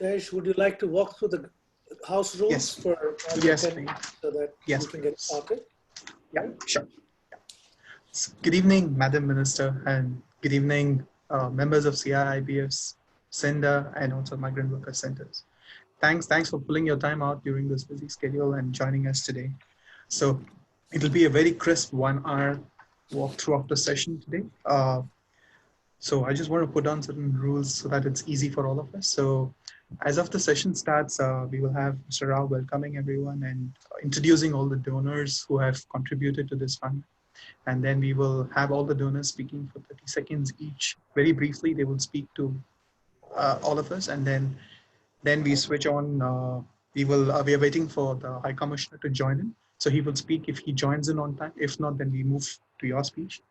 Jayesh, would you like to walk through the house rules Yes. for all the Yes, attendees please. so that Yes, we can get started? Yeah, sure. Yeah. So, good evening, Madam Minister, and good evening, members of CII IBF's Centre and also Migrant Workers Centres. Thanks for pulling your time out during this busy schedule and joining us today. So it'll be a very crisp 1 hour walkthrough of the session today. So I just want to put down certain rules so that it's easy for all of us. So as of the session starts, we will have Mr. Rao welcoming everyone and introducing all the donors who have contributed to this fund. And then we will have all the donors speaking for 30 seconds each. Very briefly, they will speak to all of us, and then we switch on. We are waiting for the High Commissioner to join in. So he will speak if he joins in on time. If not, then we move to your speech,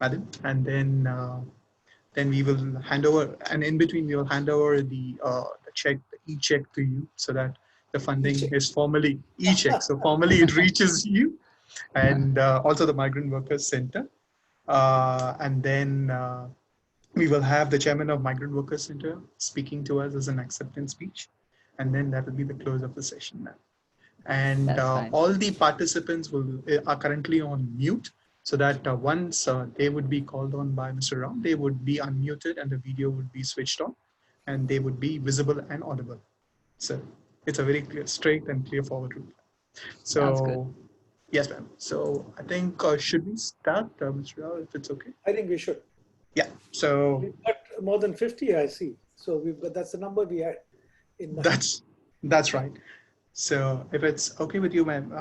Madam. And then we will hand over, and in between we will hand over the check, the e-check to you, so that the funding is formally e-check. So formally it reaches you, and also the Migrant Workers Centre. And then we will have the chairman of Migrant Workers Centre speaking to us as an acceptance speech, and then that will be the close of the session now. And all the participants are currently on mute, so that once they would be called on by Mr. Ram, they would be unmuted and the video would be switched on, and they would be visible and audible. So it's a very clear, straight and clear forward route. So yes, ma'am. So I think should we start, Mr. Rao, if it's okay? I think we should. Yeah. So we've got more than 50, I see. So we've got, that's the number we had in mind. That's right. So if it's okay with you, ma'am,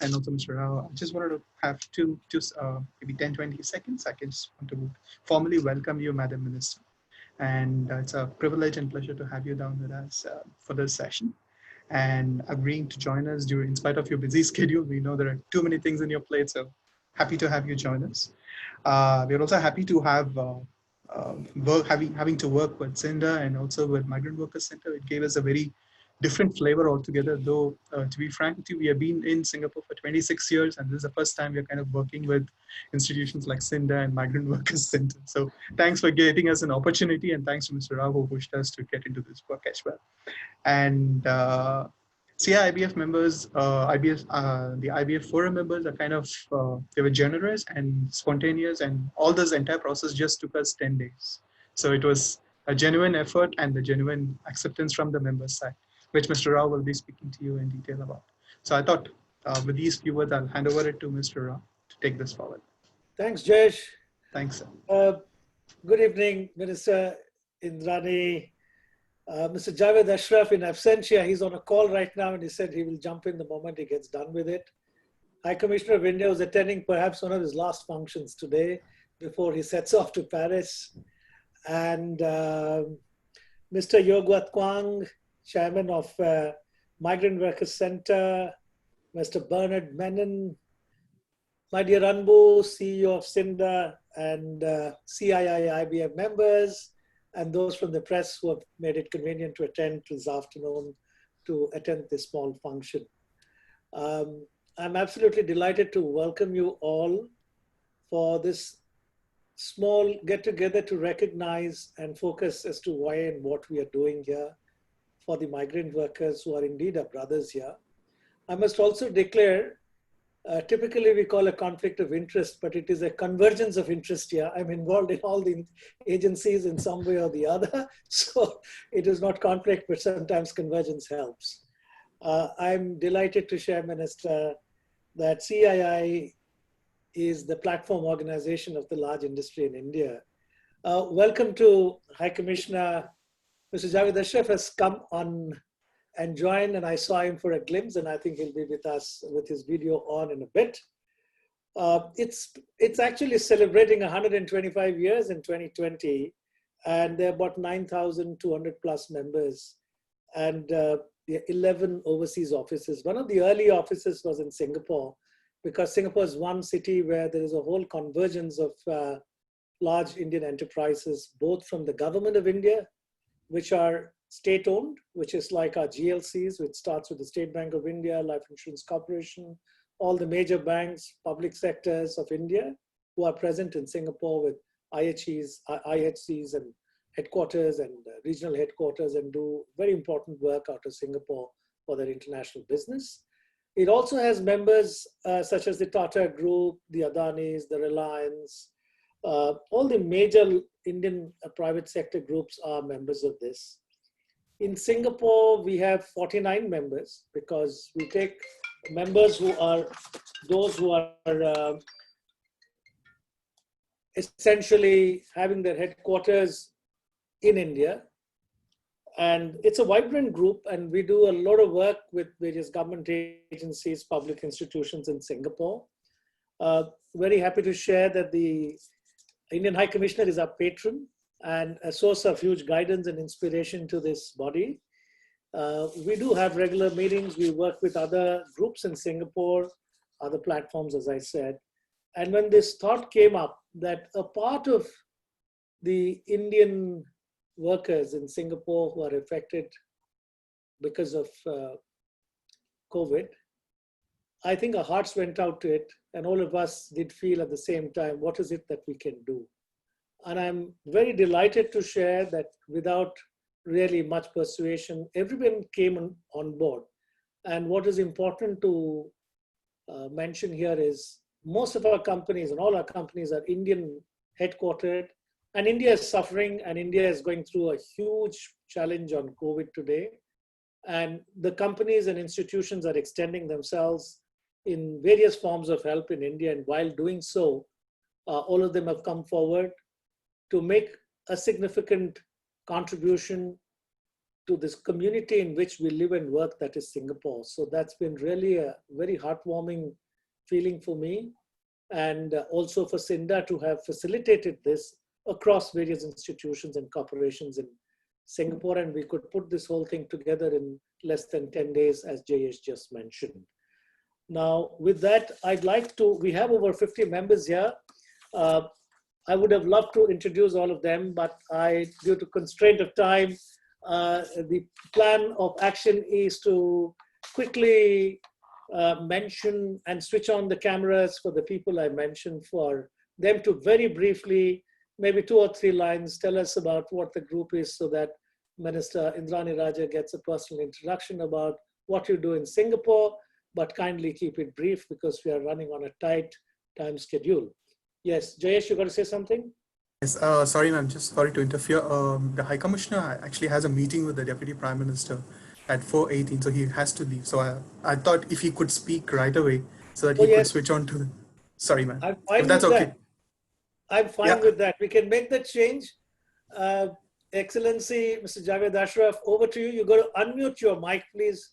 and also Mr. Rao, I just wanted to have maybe 10, 20 seconds. I just want to formally welcome you, Madam Minister. And it's a privilege and pleasure to have you down with us for this session and agreeing to join us in spite of your busy schedule. We know there are too many things in your plate, so happy to have you join us. We're also happy to have having to work with Cinda and also with Migrant Workers Centre. It gave us a very different flavor altogether, though to be frank with you, we have been in Singapore for 26 years, and this is the first time we're kind of working with institutions like Cinda and Migrant Workers Centre. So thanks for getting us an opportunity, and thanks to Mr. Rao who pushed us to get into this work as well. And CII IBF members, the IBF forum members are kind of, they were generous and spontaneous, and all this entire process just took us 10 days. So it was a genuine effort and the genuine acceptance from the members' side, which Mr. Rao will be speaking to you in detail about. So I thought with these few words, I'll hand over it to Mr. Rao to take this forward. Thanks, Jayesh. Thanks, sir. Good evening, Minister Indranee. Mr. Javed Ashraf in absentia, he's on a call right now, and he said he will jump in the moment he gets done with it. High Commissioner of India was attending perhaps one of his last functions today before he sets off to Paris. And Mr. Yogwat Kwang, Chairman of Migrant Workers Centre, Mr. Bernard Menon, my dear Anbu, CEO of Cinda, and CII IBF members, and those from the press who have made it convenient to attend this afternoon to attend this small function. I'm absolutely delighted to welcome you all for this small get-together to recognize and focus as to why and what we are doing here for the migrant workers who are indeed our brothers here. I must also declare, typically we call a conflict of interest, but it is a convergence of interest here. I'm involved in all the agencies in some way or the other. So it is not conflict, but sometimes convergence helps. I'm delighted to share, Minister, that CII is the platform organization of the large industry in India. Welcome to High Commissioner. Mr. Javed Ashraf has come on and join, and I saw him for a glimpse, and I think he'll be with us with his video on in a bit. It's actually celebrating 125 years in 2020, and there are about 9,200 plus members, and 11 overseas offices. One of the early offices was in Singapore, because Singapore is one city where there is a whole convergence of large Indian enterprises, both from the government of India, which are state-owned, which is like our GLCs, which starts with the State Bank of India, Life Insurance Corporation, all the major banks, public sectors of India, who are present in Singapore with IHCs and headquarters and regional headquarters and do very important work out of Singapore for their international business. It also has members such as the Tata Group, the Adanis, the Reliance, all the major Indian private sector groups are members of this. In Singapore, we have 49 members because we take members who are those who are essentially having their headquarters in India. And it's a vibrant group, and we do a lot of work with various government agencies, public institutions in Singapore. Very happy to share that the Indian High Commissioner is our patron and a source of huge guidance and inspiration to this body. We do have regular meetings. We work with other groups in Singapore, other platforms, as I said. And when this thought came up that a part of the Indian workers in Singapore who are affected because of COVID, I think our hearts went out to it, and all of us did feel at the same time, what is it that we can do? And I'm very delighted to share that without really much persuasion, everyone came on board. And what is important to mention here is most of our companies and all our companies are Indian headquartered, and India is suffering, and India is going through a huge challenge on COVID today. And the companies and institutions are extending themselves in various forms of help in India. And while doing so, all of them have come forward to make a significant contribution to this community in which we live and work, that is Singapore. So that's been really a very heartwarming feeling for me, and also for Cinda to have facilitated this across various institutions and corporations in Singapore. And we could put this whole thing together in less than 10 days, as Jayesh just mentioned. Now, with that, I'd like to, we have over 50 members here. I would have loved to introduce all of them, but due to constraint of time, the plan of action is to quickly mention and switch on the cameras for the people I mentioned, for them to very briefly, maybe 2 or 3 lines, tell us about what the group is, so that Minister Indranee Rajah gets a personal introduction about what you do in Singapore, but kindly keep it brief because we are running on a tight time schedule. Yes, Jayesh, you got to say something? Yes, sorry, ma'am, just sorry to interfere. The High Commissioner actually has a meeting with the Deputy Prime Minister at 4:18, so he has to leave. So I thought if he could speak right away so that he could switch on to the... Sorry, ma'am. I'm fine If that's with okay. that. I'm fine with that. We can make that change. Excellency, Mr. Javed Ashraf, over to you. You got to unmute your mic, please.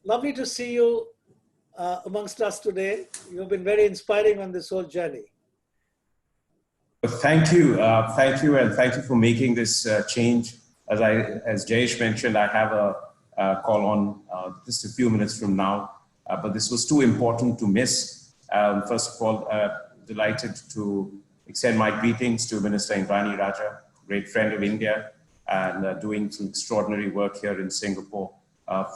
Lovely to see you amongst us today. You've been very inspiring on this whole journey. Thank you, and thank you for making this change. As Jayesh mentioned, I have a call on just a few minutes from now, but this was too important to miss. First of all, delighted to extend my greetings to Minister Indranee Rajah, great friend of India, and doing some extraordinary work here in Singapore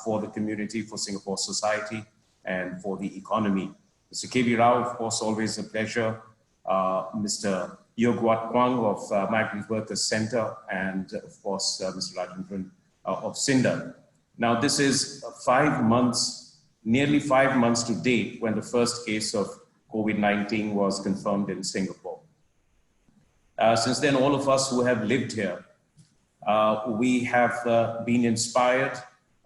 for the community, for Singapore society, and for the economy. Mr. K.V. Rao, of course, always a pleasure. Mr. Yogwat Kwang of Migrant Workers Centre, and of course, Mr. Rajendran of Cinda. Now, this is 5 months, nearly 5 months to date, when the first case of COVID-19 was confirmed in Singapore. Since then, all of us who have lived here, we have been inspired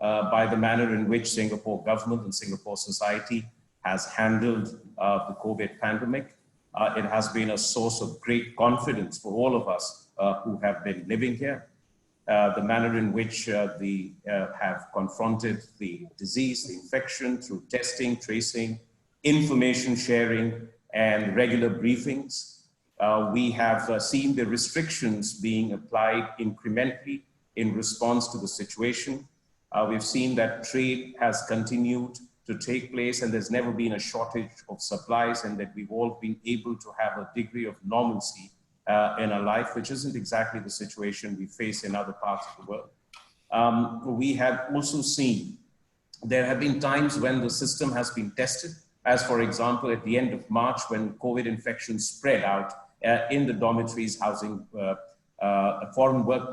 by the manner in which Singapore government and Singapore society has handled the COVID pandemic. It has been a source of great confidence for all of us who have been living here. The manner in which they have confronted the disease, the infection, through testing, tracing, information sharing, and regular briefings. We have seen the restrictions being applied incrementally in response to the situation. We've seen that trade has continued to take place, and there's never been a shortage of supplies, and that we've all been able to have a degree of normalcy in our life, which isn't exactly the situation we face in other parts of the world. We have also seen there have been times when the system has been tested, as for example, at the end of March, when COVID infections spread out in the dormitories housing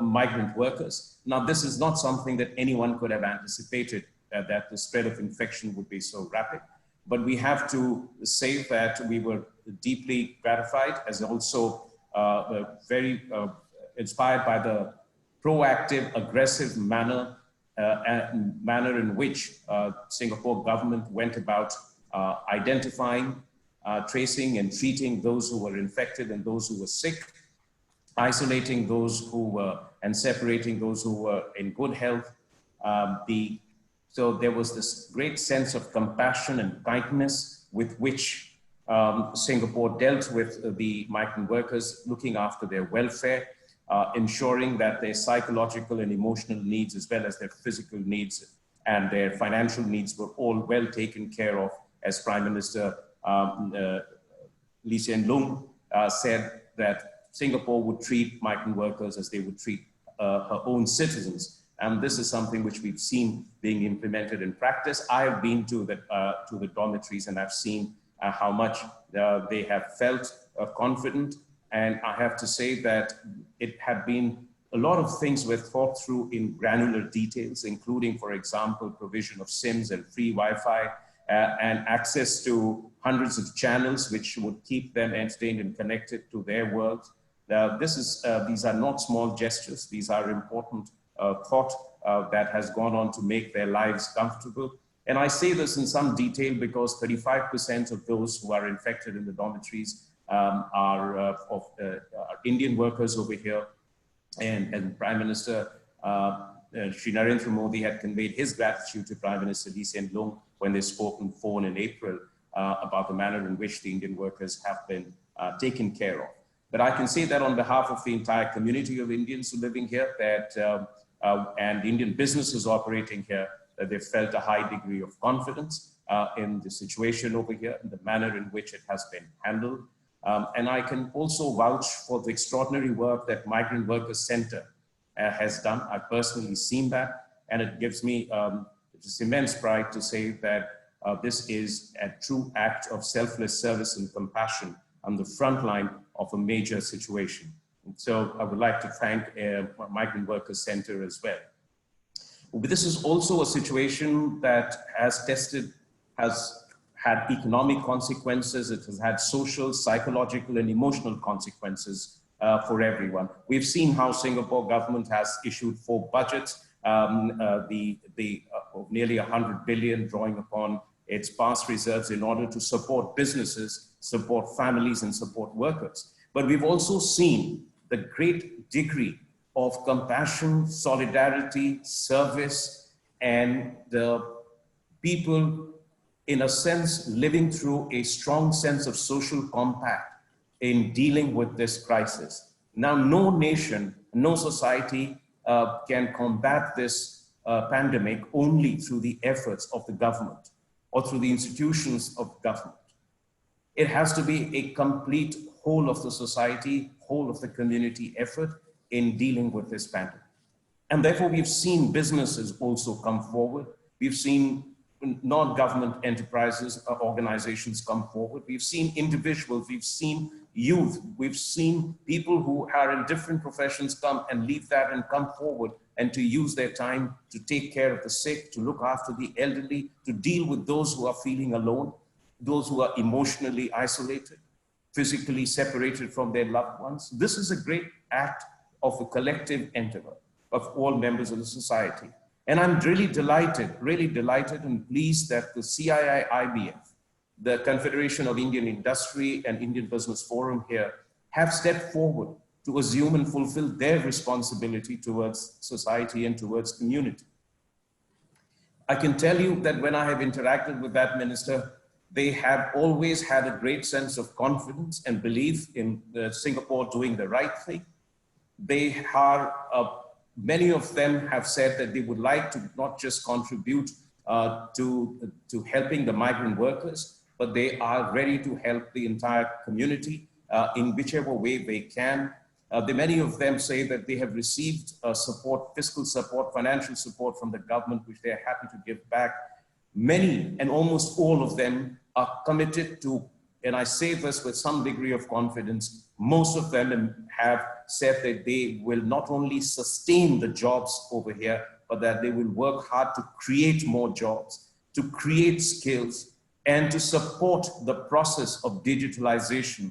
migrant workers. Now, this is not something that anyone could have anticipated, that the spread of infection would be so rapid. But we have to say that we were deeply gratified, as also very inspired by the proactive, aggressive manner in which Singapore government went about identifying, tracing and treating those who were infected and those who were sick, isolating those who were and separating those who were in good health. So there was this great sense of compassion and kindness with which Singapore dealt with the migrant workers, looking after their welfare, ensuring that their psychological and emotional needs, as well as their physical needs and their financial needs, were all well taken care of, as Prime Minister Lee Hsien Loong said that Singapore would treat migrant workers as they would treat her own citizens. And this is something which we've seen being implemented in practice. I have been to the dormitories and I've seen how much they have felt confident. And I have to say that it had been a lot of things were thought through in granular details, including, for example, provision of SIMs and free Wi-Fi and access to hundreds of channels which would keep them entertained and connected to their world. These are not small gestures. These are important thought that has gone on to make their lives comfortable. And I say this in some detail because 35% of those who are infected in the dormitories are Indian workers over here. And Prime Minister Shri Narendra Modi had conveyed his gratitude to Prime Minister Lee Hsien Loong when they spoke on phone in April about the manner in which the Indian workers have been taken care of. But I can say that on behalf of the entire community of Indians living here, that and Indian businesses operating here, that they felt a high degree of confidence in the situation over here, and the manner in which it has been handled. And I can also vouch for the extraordinary work that Migrant Workers Centre has done. I've personally seen that, and it gives me just immense pride to say that this is a true act of selfless service and compassion on the front line of a major situation. And so I would like to thank Migrant Workers Centre as well. But this is also a situation that has had economic consequences. It has had social, psychological, and emotional consequences for everyone. We've seen how Singapore government has issued 4 budgets, of nearly 100 billion, drawing upon its past reserves in order to support businesses, support families, and support workers. But we've also seen the great degree of compassion, solidarity, service, and the people, in a sense, living through a strong sense of social compact in dealing with this crisis. Now, no nation, no society can combat this pandemic only through the efforts of the government or through the institutions of government. It has to be a complete whole of the society, whole of the community effort in dealing with this pandemic. And therefore, we've seen businesses also come forward. We've seen non-government enterprises, organizations come forward. We've seen individuals, we've seen youth, we've seen people who are in different professions come and leave that and come forward and to use their time to take care of the sick, to look after the elderly, to deal with those who are feeling alone, those who are emotionally isolated, physically separated from their loved ones. This is a great act of a collective endeavor of all members of the society. And I'm really delighted and pleased that the CII IBF, the Confederation of Indian Industry and Indian Business Forum here, have stepped forward to assume and fulfill their responsibility towards society and towards community. I can tell you that when I have interacted with that minister, they have always had a great sense of confidence and belief in Singapore doing the right thing. They are, many of them have said that they would like to not just contribute to helping the migrant workers, but they are ready to help the entire community in whichever way they can. Many of them say that they have received support, fiscal support, financial support from the government, which they are happy to give back. Many and almost all of them are committed to and I say this with some degree of confidence, most of them have said that they will not only sustain the jobs over here, but that they will work hard to create more jobs, to create skills, and to support the process of digitalization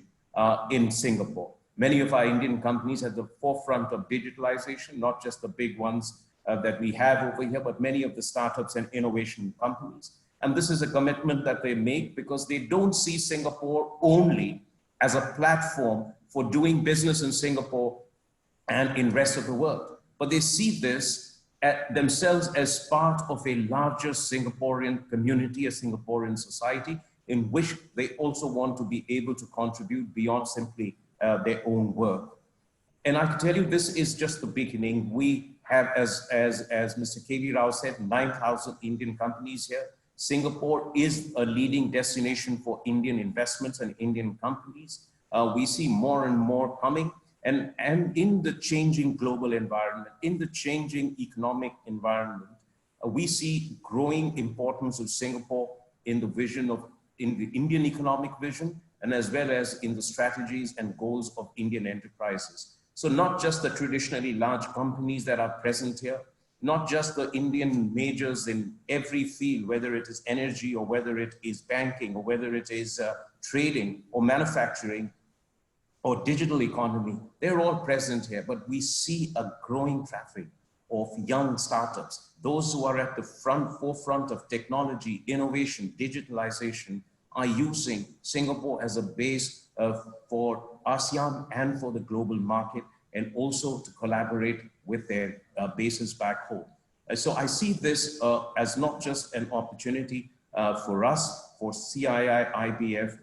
in Singapore. Many of our Indian companies at the forefront of digitalization, not just the big ones that we have over here, but many of the startups and innovation companies. And this is a commitment that they make because they don't see Singapore only as a platform for doing business in Singapore and in rest of the world, but they see this themselves as part of a larger Singaporean community, a Singaporean society, in which they also want to be able to contribute beyond simply their own work. And I can tell you, this is just the beginning. We have, as Mr. K.V. Rao said, 9,000 Indian companies here. Singapore is a leading destination for Indian investments and Indian companies. We see more and more coming. And in the changing global environment, in the changing economic environment, we see growing importance of Singapore in the vision of, in the Indian economic vision, and as well as in the strategies and goals of Indian enterprises. So not just the traditionally large companies that are present here, not just the Indian majors in every field, whether it is energy or whether it is banking or whether it is trading or manufacturing or digital economy, they're all present here, but we see a growing traffic of young startups, those who are at the forefront of technology, innovation, digitalization, are using Singapore as a base for ASEAN and for the global market, and also to collaborate with their bases back home. So I see this as not just an opportunity for us, for CII IBF,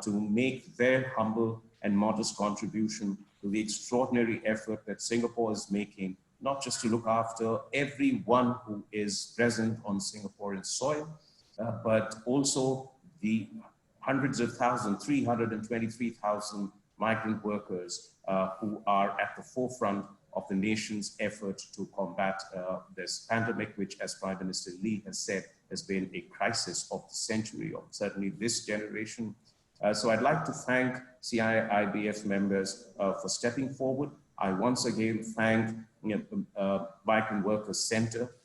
to make their humble and modest contribution to the extraordinary effort that Singapore is making, not just to look after everyone who is present on Singaporean soil, but also the hundreds of thousands, 323,000 migrant workers who are at the forefront of the nation's effort to combat this pandemic, which, as Prime Minister Lee has said, has been a crisis of the century, or certainly this generation. So I'd like to thank CII IBF members for stepping forward. I once again thank Migrant Workers Centre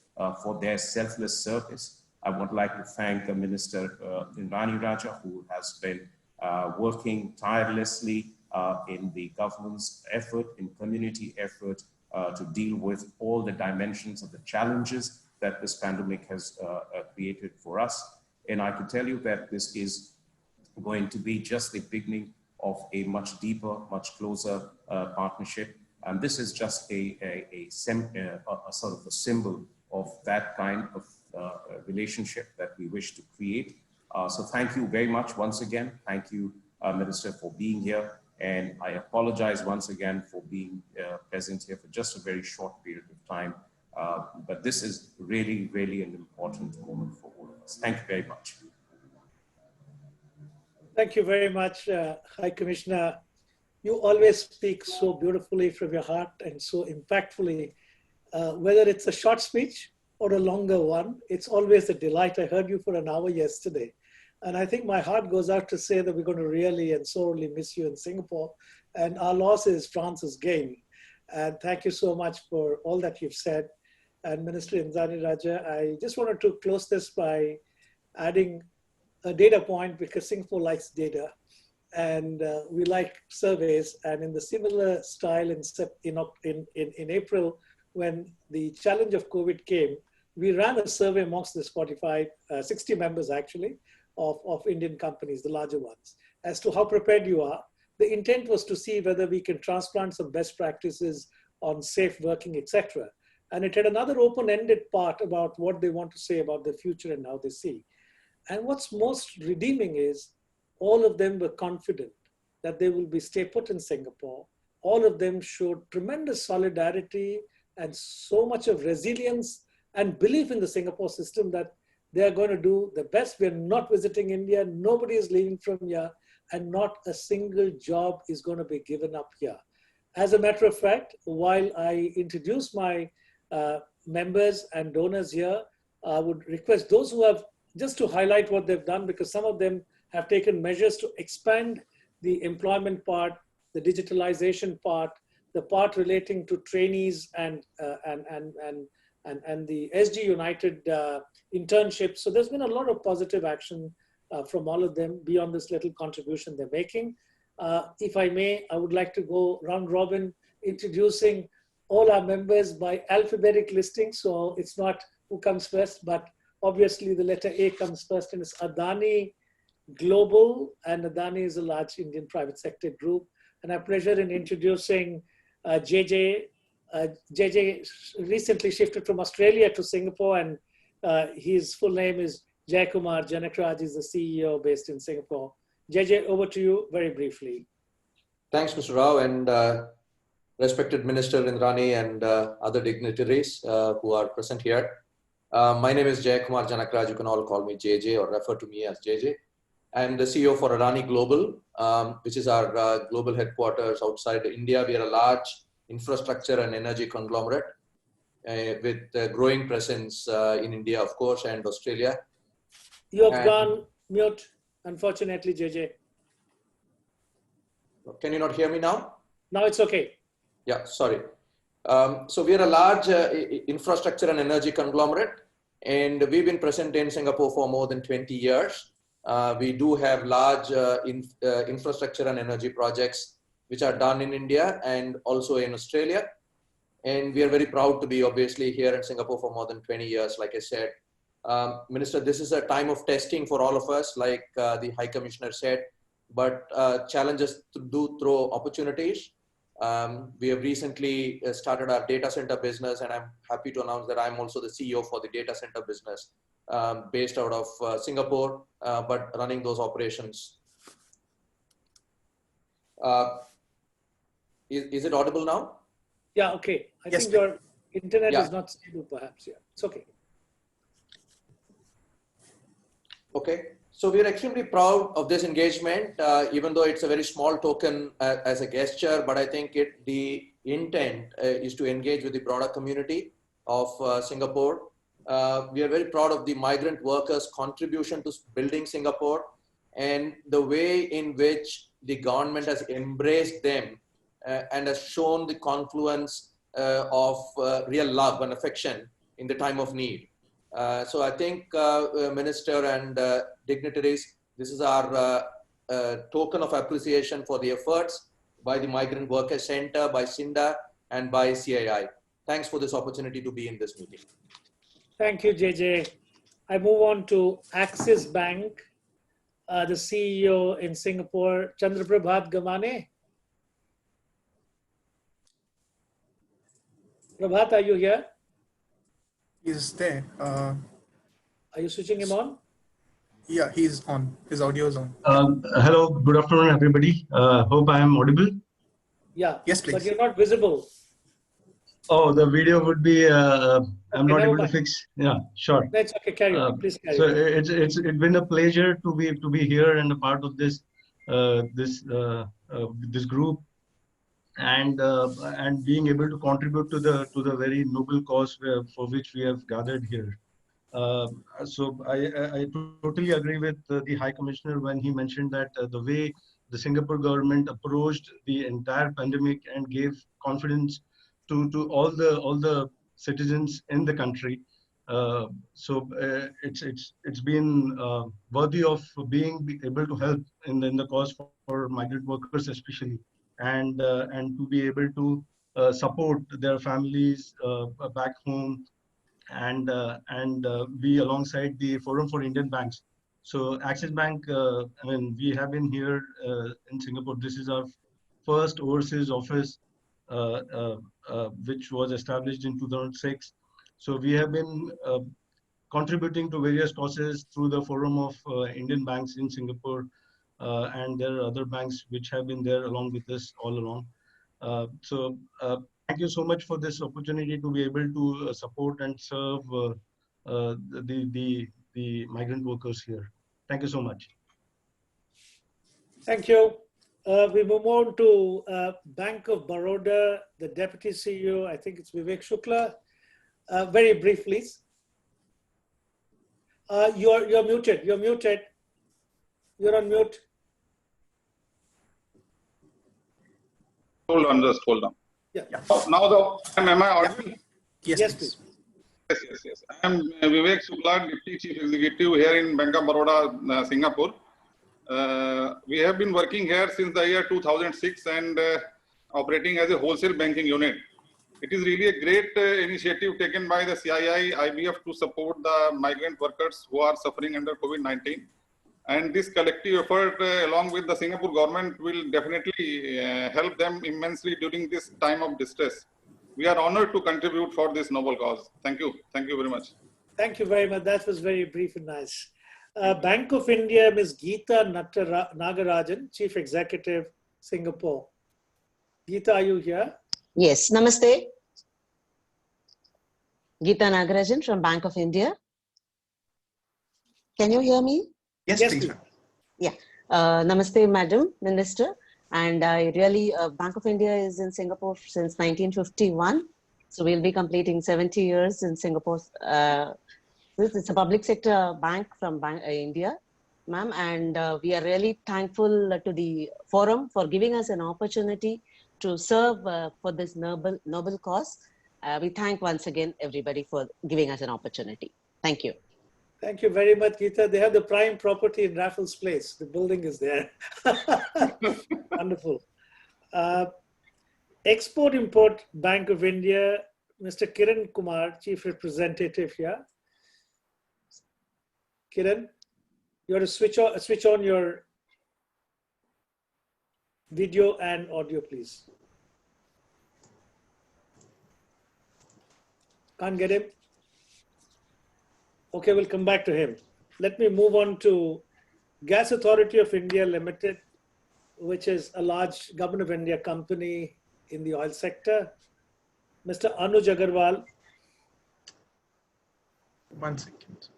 for their selfless service. I would like to thank Minister Indranee Rajah, who has been working tirelessly in the government's effort, in community effort to deal with all the dimensions of the challenges that this pandemic has created for us. And I can tell you that this is going to be just the beginning of a much deeper, much closer partnership. And this is just a sort of a symbol of that kind of relationship that we wish to create. So thank you very much once again. Thank you, Minister, for being here. And I apologize once again for being present here for just a very short period of time. But this is really, really an important moment for all of us. Thank you very much. Thank you very much, High Commissioner. You always speak so beautifully from your heart and so impactfully. Whether it's a short speech or a longer one, it's always a delight. I heard you for an hour yesterday. And I think my heart goes out to say that we're going to really and sorely miss you in Singapore. And our loss is France's gain. And thank you so much for all that you've said. And Minister Indranee Rajah, I just wanted to close this by adding a data point, because Singapore likes data and we like surveys. And in the similar style in April, when the challenge of COVID came, we ran a survey amongst the 60 members actually, of Indian companies, the larger ones, as to how prepared you are. The intent was to see whether we can transplant some best practices on safe working, etc. And it had another open-ended part about what they want to say about the future and how they see. And what's most redeeming is all of them were confident that they will stay put in Singapore. All of them showed tremendous solidarity and so much of resilience and belief in the Singapore system that they are going to do the best. We're not visiting India. Nobody is leaving from here, and not a single job is going to be given up here. As a matter of fact, while I introduce my members and donors here, I would request those who have, just to highlight what they've done, because some of them have taken measures to expand the employment part, the digitalization part, the part relating to trainees and the SG United internships. So there's been a lot of positive action from all of them beyond this little contribution they're making. If I may, I would like to go round robin, introducing all our members by alphabetic listing. So it's not who comes first, but obviously the letter A comes first, and it's Adani Global, and Adani is a large Indian private sector group. And I have pleasure in introducing JJ. JJ recently shifted from Australia to Singapore, and his full name is Jayakumar Janakraj. He's the CEO based in Singapore. JJ, over to you very briefly. Thanks, Mr. Rao, and respected Minister Indranee and other dignitaries who are present here. My name is Jayakumar Janakraj. You can all call me JJ or refer to me as JJ. I'm the CEO for Adani Global, which is our global headquarters outside India. We are a large infrastructure and energy conglomerate with a growing presence in India, of course, and Australia. You have gone mute, unfortunately, JJ. Can you not hear me now? Now it's okay. Yeah, sorry. So we are a large infrastructure and energy conglomerate, and we've been present in Singapore for more than 20 years. We do have large infrastructure and energy projects which are done in India and also in Australia. And we are very proud to be obviously here in Singapore for more than 20 years, like I said. Minister, this is a time of testing for all of us, like the High Commissioner said, but challenges do throw opportunities. We have recently started our data center business, and I'm happy to announce that I'm also the CEO for the data center business based out of Singapore, but running those operations. Is it audible now? Yeah, okay. I Yes, think your internet is not stable, perhaps. Yeah, it's okay. Okay. So we are extremely proud of this engagement, even though it's a very small token as a gesture, but I think the intent is to engage with the broader community of Singapore. We are very proud of the migrant workers' contribution to building Singapore and the way in which the government has embraced them and has shown the confluence of real love and affection in the time of need. So I think, Minister and dignitaries, this is our token of appreciation for the efforts by the Migrant Workers Centre, by CINDA, and by CII. Thanks for this opportunity to be in this meeting. Thank you, JJ. I move on to Axis Bank, the CEO in Singapore, Chandraprabhat Gamane. Prabhat, are you here? He's there. Are you switching him on? Yeah, he's on. His audio is on. Hello, good afternoon, everybody. Hope I am audible. Yeah. Yes, please. But you're not visible. Oh, the video would be. I'm not never able mind. to fix. Yeah, sure. That's okay. Carry on. Please carry So on. it's been a pleasure to be here and a part of this this group, and being able to contribute to the very noble cause for which we have gathered here. So I totally agree with the High Commissioner when he mentioned that the way the Singapore government approached the entire pandemic and gave confidence to all the citizens in the country. So it's been worthy of being able to help in the cause for migrant workers especially, and to be able to support their families back home, and be alongside the Forum for Indian Banks. So Axis Bank, I mean, we have been here in Singapore. This is our first overseas office, which was established in 2006. So we have been contributing to various causes through the Forum of Indian Banks in Singapore, and there are other banks which have been there along with us all along. So thank you so much for this opportunity to be able to support and serve the migrant workers here. Thank you so much. Thank you. We move on to Bank of Baroda, the Deputy CEO, I think it's Vivek Shukla. Very brief, please. You're muted. You're muted. You're on mute. Hold on, just hold on. Yeah. Am I audible? Yes, Yes, please. please. Yes. I am Vivek Shukla, Deputy Chief Executive here in Bank of Baroda, Singapore. We have been working here since the year 2006 and operating as a wholesale banking unit. It is really a great initiative taken by the CII IBF to support the migrant workers who are suffering under COVID-19. And this collective effort along with the Singapore government will definitely help them immensely during this time of distress. We are honored to contribute for this noble cause. Thank you. Thank you very much. Thank you very much. That was very brief and nice. Bank of India, Ms. Geeta Nagarajan, Chief Executive, Singapore. Geeta, are you here? Yes, namaste. Geeta Nagarajan from Bank of India. Can you hear me? Yes, Yes, please. please. Yeah. Namaste, Madam Minister. And I really, Bank of India is in Singapore since 1951. So we'll be completing 70 years in Singapore. It's a public sector bank from India, ma'am. And we are really thankful to the forum for giving us an opportunity to serve for this noble cause. We thank once again everybody for giving us an opportunity. Thank you. Thank you very much, Geeta. They have the prime property in Raffles Place. The building is there. Wonderful. Export-Import Bank of India, Mr. Kiran Kumar, Chief Representative here. Kiran, you have to switch on your video and audio, please. Can't get him? Okay, we'll come back to him. Let me move on to Gas Authority of India Limited, which is a large Government of India company in the oil sector. Mr. Anuj Agarwal. 1 second.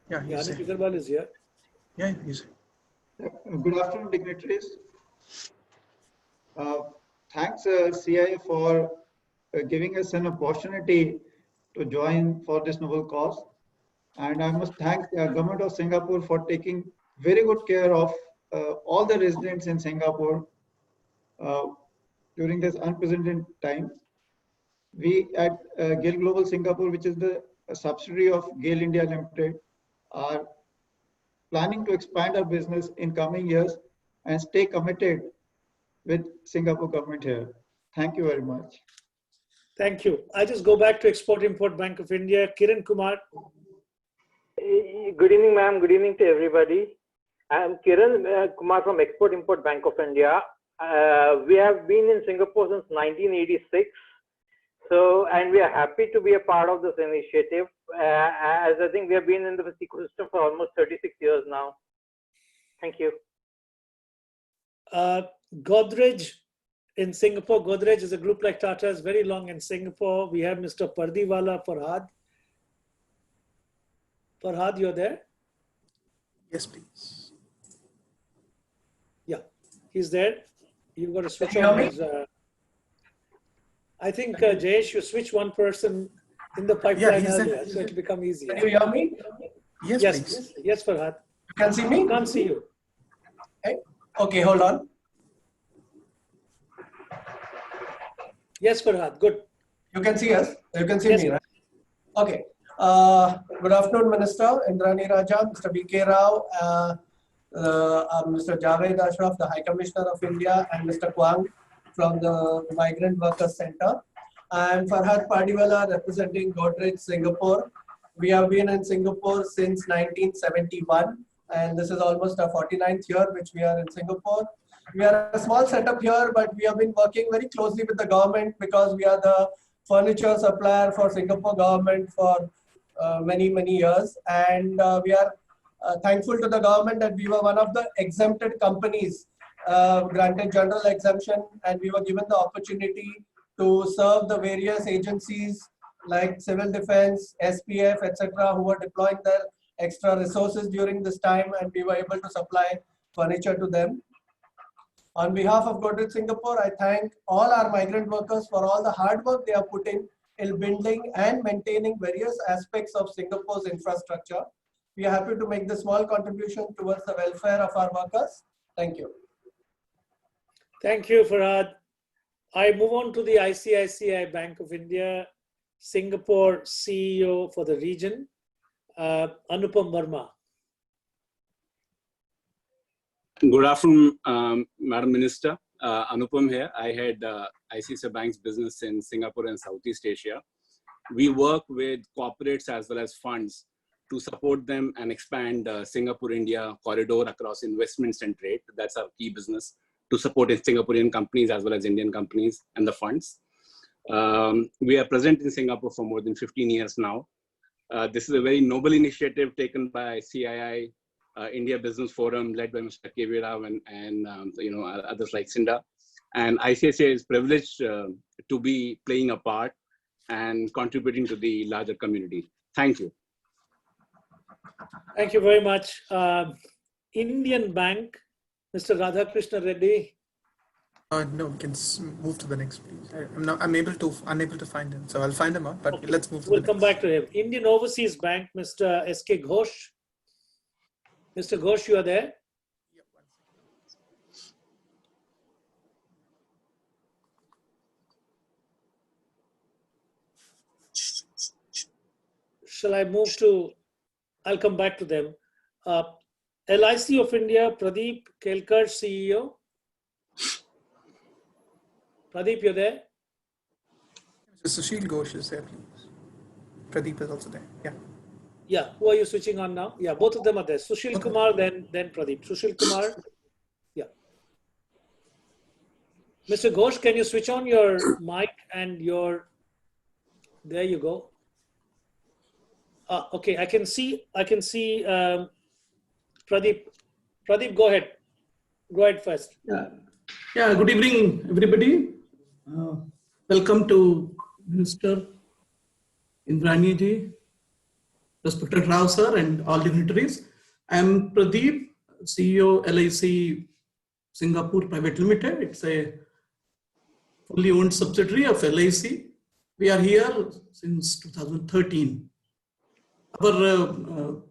Yeah, Anuj Agarwal is here. Yeah, he's Good afternoon, dignitaries. Thanks, CII, for giving us an opportunity to join for this noble cause. And I must thank the government of Singapore for taking very good care of all the residents in Singapore during this unprecedented time. We at GAIL Global Singapore, which is the subsidiary of GAIL India Limited, are planning to expand our business in coming years and stay committed with Singapore government here. Thank you very much. Thank you. I just go back to Export-Import Bank of India. Kiran Kumar. Good evening, ma'am. Good evening to everybody. I am Kiran Kumar from Export-Import Bank of India. We have been in Singapore since 1986. So, and we are happy to be a part of this initiative, as I think we have been in the ecosystem for almost 36 years now. Thank you. Godrej in Singapore. Godrej is a group like Tata, is very long in Singapore. We have Mr. Pardiwala Farhad. Farhad, you're there? Yes, please. Yeah, he's there. You've got to switch on his... I think, Jayesh, you switch one person in the pipeline earlier, so it'll become easier. Can you hear me? Yes, Yes, please. yes, Farhad. You can see me? Can't see you. Okay, hold on. Yes, Farhad, good. You can see us? You can see Yes. me, right? Okay. Good afternoon, Minister Indranee Rajah, Mr. B.K. Rao, Mr. Javed Ashraf, the High Commissioner of India, and Mr. Kwang from the Migrant Workers Centre. I am Farhad Pardiwala, representing Godrej Singapore. We have been in Singapore since 1971, and this is almost our 49th year which we are in Singapore. We are a small setup here, but we have been working very closely with the government because we are the furniture supplier for Singapore government for many years, and we are thankful to the government that we were one of the exempted companies granted general exemption, and we were given the opportunity to serve the various agencies like civil defense, SPF, etc., who were deploying their extra resources during this time, and we were able to supply furniture to them. On behalf of Godrej Singapore, I thank all our migrant workers for all the hard work they are putting in building and maintaining various aspects of Singapore's infrastructure. We are happy to make the small contribution towards the welfare of our workers. Thank you. Thank you, Farhad. I move on to the ICICI Bank of India, Singapore CEO for the region, Anupam Verma. Good afternoon, Madam Minister. Anupam here. I head ICICI Bank's business in Singapore and Southeast Asia. We work with corporates as well as funds to support them and expand Singapore-India corridor across investments and trade. That's our key business, to support Singaporean companies as well as Indian companies and the funds. We are present in Singapore for more than 15 years now. This is a very noble initiative taken by CII India Business Forum, led by Mr. K.V. Rao and others like Cinda. And ICICI is privileged to be playing a part and contributing to the larger community. Thank you. Thank you very much. Indian Bank, Mr. Radhakrishna Reddy. No, we can move to the next, please. I'm unable to find him, so I'll find him out. But Okay. let's move to We'll the come next. back to him. Indian Overseas Bank, Mr. S.K. Ghosh. Mr. Ghosh, you are there? Shall I move to, I'll come back to them. LIC of India, Pradeep Kelkar, CEO. Pradeep, you're there? So Sushil Ghosh is there, please. Pradeep is also there. Yeah. Yeah, who are you switching on now? Yeah, both of them are there. Sushil Okay. Kumar, then Pradeep. Sushil Kumar. Yeah. Mr. Ghosh, can you switch on your mic and your, there you go. Okay, I can see Pradeep. Pradeep, go ahead. Go ahead first. Yeah. Good evening, everybody. Welcome to Minister Indranee Ji, respected Rao sir, and all dignitaries. I am Pradeep, CEO LIC Singapore Private Limited. It's a fully owned subsidiary of LIC. We are here since 2013. Our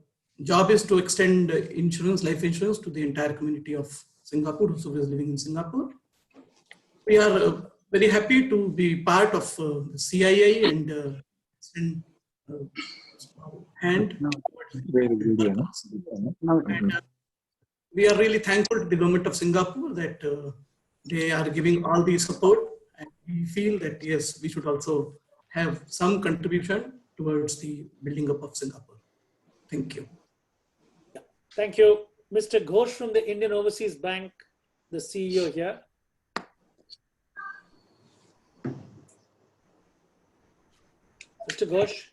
job is to extend insurance, life insurance to the entire community of Singapore, who is living in Singapore. We are very happy to be part of the CII and extend hand. And we are really thankful to the government of Singapore that they are giving all the support, and we feel that yes, we should also have some contribution towards the building up of Singapore. Thank you. Yeah. Thank you. Mr. Ghosh from the Indian Overseas Bank, the CEO here. Mr. Ghosh.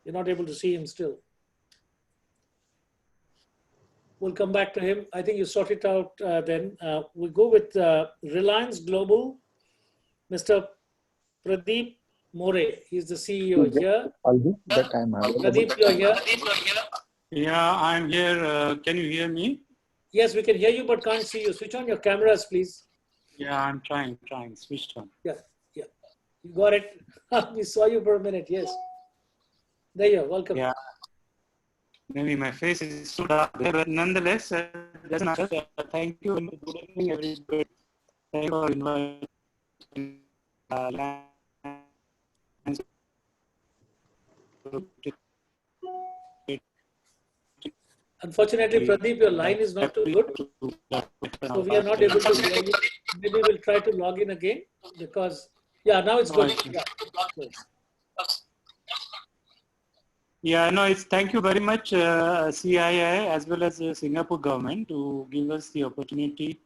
You're not able to see him still. We'll come back to him. I think you sort it out then. We'll go with Reliance Global, Mr. Pradeep More. He's the CEO here. Pradeep, you're here? Yeah, I'm here. Can you hear me? Yes, we can hear you, but can't see you. Switch on your cameras, please. Yeah, I'm trying. Switched on. Yeah. You got it. We saw you for a minute. Yes. There you are. Welcome. Yeah. Maybe my face is so dark there, but nonetheless, doesn't matter. Thank you. Good evening, everybody. Thank you for inviting. Unfortunately, Pradeep, your line is not too good. So we are not able to hear you. Maybe we'll try to log in again because, yeah, now it's good. Yeah. Yeah, no, it's thank you very much, CII as well as the Singapore government to give us the opportunity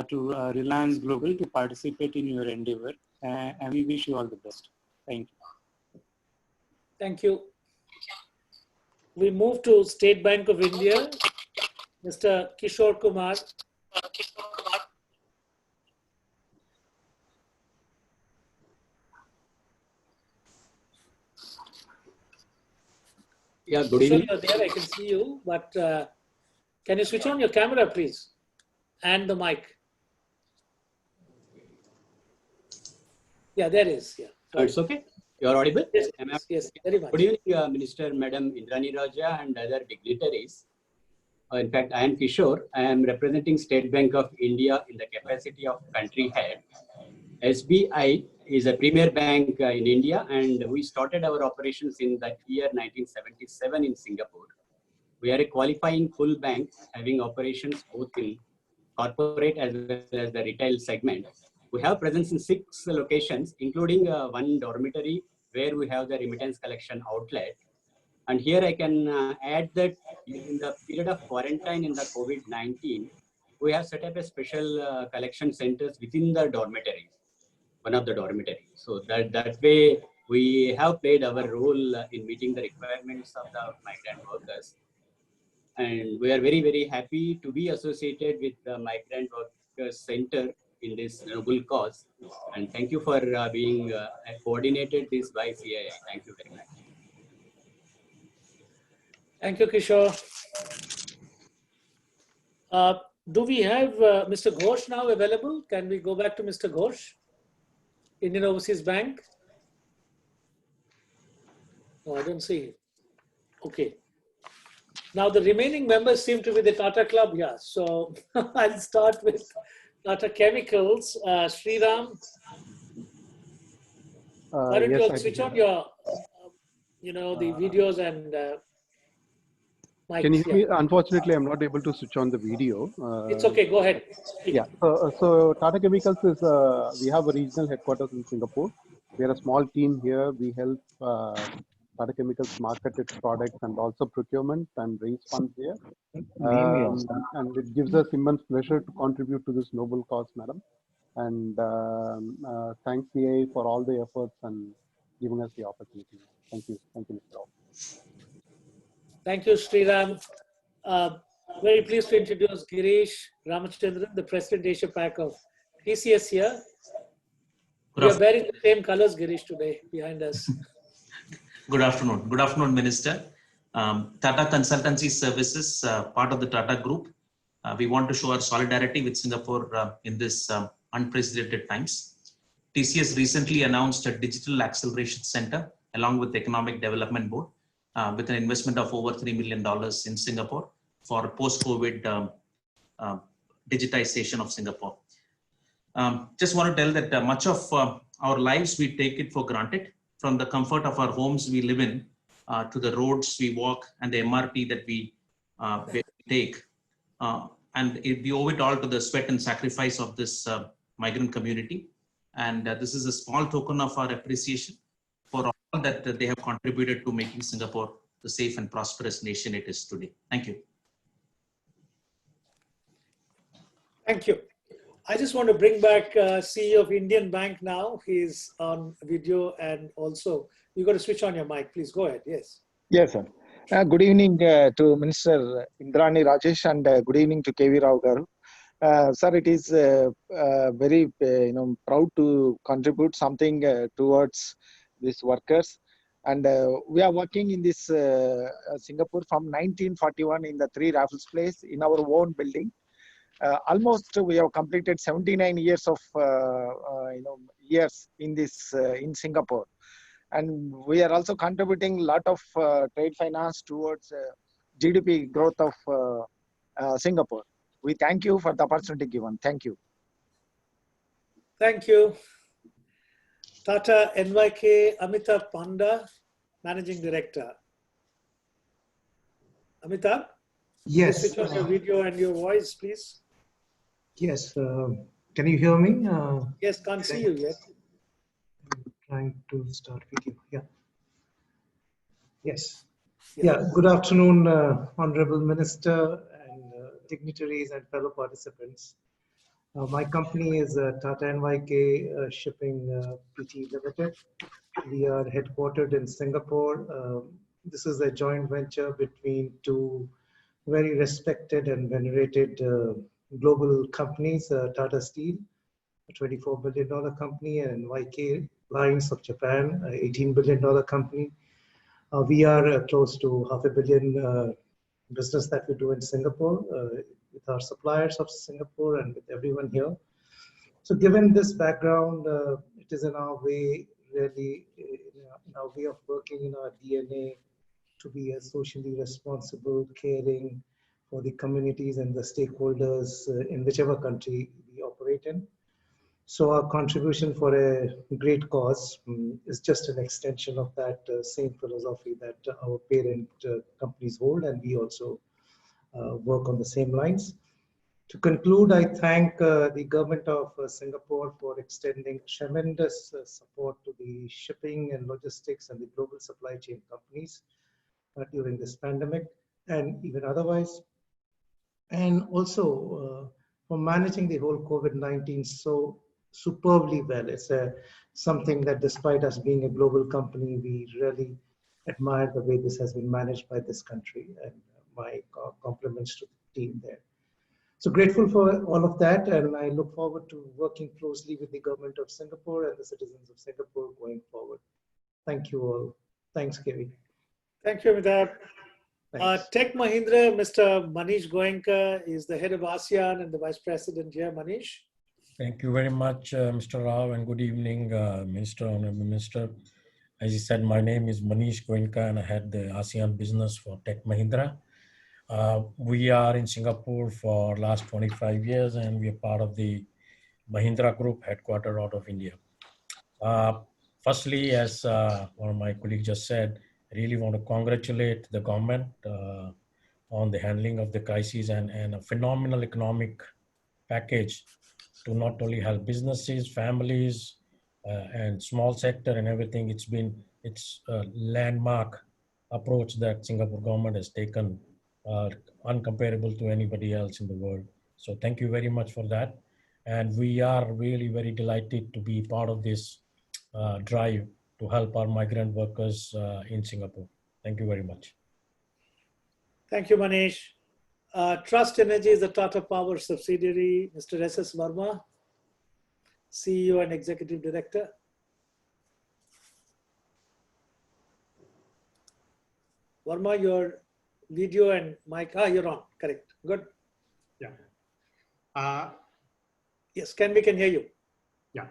to Reliance Global to participate in your endeavor, and we wish you all the best. Thank you. Thank you. We move to State Bank of India, Mr. Kishore Kumar. Yeah, good evening. You're there, I can see you, but can you switch on your camera, please? And the mic. Yeah, there is. Yeah. It's okay. You are audible? Yes, yes, very much. Good evening, Minister, Madam Indranee Rajah, and other dignitaries. In fact, I am Kishore. I am representing State Bank of India in the capacity of country head. SBI is a premier bank in India, and we started our operations in the year 1977 in Singapore. We are a qualifying full bank having operations both in corporate as well as the retail segment. We have presence in 6 locations, including one dormitory where we have the remittance collection outlet. And here I can add that in the period of quarantine in the COVID-19, we have set up a special collection centers within the dormitories, one of the dormitories. So that way we have played our role in meeting the requirements of the migrant workers. And we are very, very happy to be associated with the Migrant Workers Centre in this noble cause. And thank you for being coordinated this by CII. Thank you very much. Thank you, Kishore. Do we have Mr. Ghosh now available? Can we go back to Mr. Ghosh, Indian Overseas Bank? No, I don't see him. Okay. Now the remaining members seem to be the Tata Club. Yeah, so I'll start with Tata Chemicals. Sriram, why don't you switch on your, the videos and mics. Can you hear me? Unfortunately, I'm not able to switch on the video. It's okay, go ahead. Yeah, so Tata Chemicals is, we have a regional headquarters in Singapore. We are a small team here. We help Tata Chemicals market its products and also procurement and raise funds here. And it gives us immense pleasure to contribute to this noble cause, madam. And thanks CII for all the efforts and giving us the opportunity. Thank you. Thank you, Mr. Rao. Thank you, Sriram. Very pleased to introduce Girish Ramachandran, the President Asia Pac of TCS here. We are wearing the same colors, Girish, today behind us. Good afternoon. Good afternoon, Minister. Tata Consultancy Services, part of the Tata Group. We want to show our solidarity with Singapore in this unprecedented times. TCS recently announced a Digital Acceleration Center along with the Economic Development Board with an investment of over $3 million in Singapore for post-COVID digitization of Singapore. Just want to tell that much of our lives, we take it for granted. From the comfort of our homes we live in, to the roads we walk and the MRT that we take. And we owe it all to the sweat and sacrifice of this migrant community. And this is a small token of our appreciation for all that they have contributed to making Singapore the safe and prosperous nation it is today. Thank you. Thank you. I just want to bring back CEO of Indian Bank now. He's on video and also you got to switch on your mic. Please go ahead. Yes. Yes, sir. Good evening to Minister Indranee Rajah and good evening to KV Rao garu. Sir, it is very proud to contribute something towards these workers. And we are working in this Singapore from 1941 in the 3 Raffles Place in our own building. Almost we have completed 79 years of years in this in Singapore, and we are also contributing a lot of trade finance towards GDP growth of Singapore. We thank you for the opportunity given. Thank you. Thank you. Tata NYK Amitabh Panda, Managing Director. Amitabh? Yes. Switch on your video and your voice, please. Yes. Can you hear me? Yes, can't see you yet. I'm trying to start video. Yeah. Yes. Yeah. Good afternoon, Honorable Minister and dignitaries and fellow participants. My company is Tata NYK Shipping PT Limited. We are headquartered in Singapore. This is a joint venture between 2 very respected and venerated global companies, Tata Steel, a $24 billion company, and NYK Lines of Japan, an $18 billion company. We are close to $500 million business that we do in Singapore with our suppliers of Singapore and with everyone here. So given this background, it is in our way really, in our way of working, in our DNA, to be a socially responsible, caring for the communities and the stakeholders in whichever country we operate in. So our contribution for a great cause is just an extension of that same philosophy that our parent companies hold, and we also work on the same lines. To conclude, I thank the government of Singapore for extending tremendous support to the shipping and logistics and the global supply chain companies during this pandemic and even otherwise. And also for managing the whole COVID-19 so superbly well. It's something that despite us being a global company, we really admire the way this has been managed by this country, and my compliments to the team there. So grateful for all of that, and I look forward to working closely with the government of Singapore and the citizens of Singapore going forward. Thank you all. Thanks, Kevin. Thank you, Amitabh. Tech Mahindra, Mr. Manish Goenka is the head of ASEAN and the vice president here. Manish. Thank you very much, Mr. Rao, and good evening, Minister, Honorable Minister. As you said, my name is Manish Goenka, and I head the ASEAN business for Tech Mahindra. We are in Singapore for last 25 years, and we are part of the Mahindra Group, headquartered out of India. Firstly, as one of my colleagues just said, I really want to congratulate the government on the handling of the crisis and a phenomenal economic package to not only help businesses, families, and small sector and everything. It's a landmark approach that Singapore government has taken, uncomparable to anybody else in the world. So thank you very much for that. And we are really very delighted to be part of this drive to help our migrant workers in Singapore. Thank you very much. Thank you, Manish. Trust Energy is a Tata Power subsidiary. Mr. S.S. Verma, CEO and Executive Director. Verma, your video and mic, you're on, correct, good. Yeah. Yes, we can hear you. Yeah.